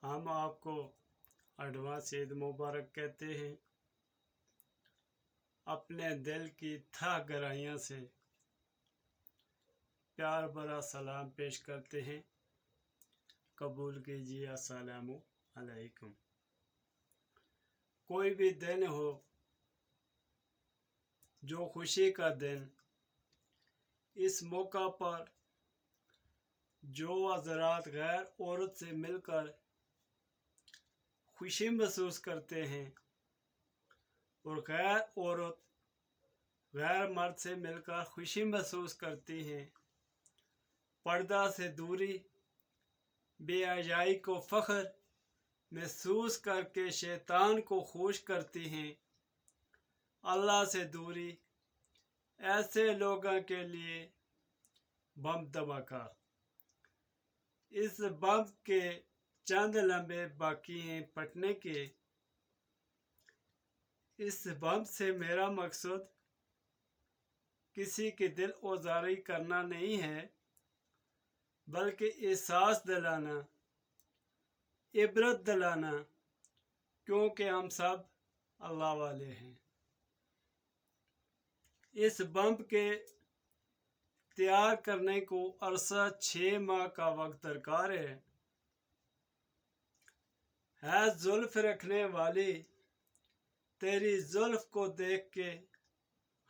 ہم آپ کو ایڈوانس عید مبارک کہتے ہیں۔ اپنے دل کی تہ گہرائیوں سے پیار بھرا سلام پیش کرتے ہیں۔ قبول کیجیے، السلام علیکم۔ کوئی بھی دن ہو، جو خوشی کا دن، اس موقع پر جو حضرات غیر عورت سے مل کر خوشی محسوس کرتے ہیں اور غیر عورت غیر مرد سے مل کر خوشی محسوس کرتی ہیں، پردہ سے دوری، بے حیائی کو فخر محسوس کر کے شیطان کو خوش کرتی ہیں، اللہ سے دوری، ایسے لوگوں کے لیے بم دھماکہ۔ اس بم کے چند لمحے باقی ہیں پھٹنے کے۔ اس بم سے میرا مقصد کسی کی دل آزاری کرنا نہیں ہے، بلکہ احساس دلانا، عبرت دلانا، کیونکہ ہم سب اللہ والے ہیں۔ اس بم کے تیار کرنے کو عرصہ 6 ماہ کا وقت درکار ہے۔ زلف رکھنے والی، تیری زلف کو دیکھ کے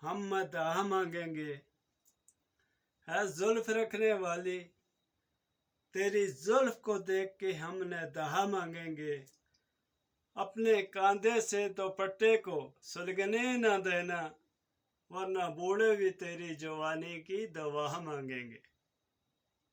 ہم مداح مانگیں گے۔ زلف رکھنے والی، تیری زلف کو دیکھ کے ہم مداح مانگیں گے۔ اپنے کاندھے سے دوپٹے کو سلگنے نہ دینا، ورنہ بوڑھے بھی تیری جوانی کی دعا مانگیں گے۔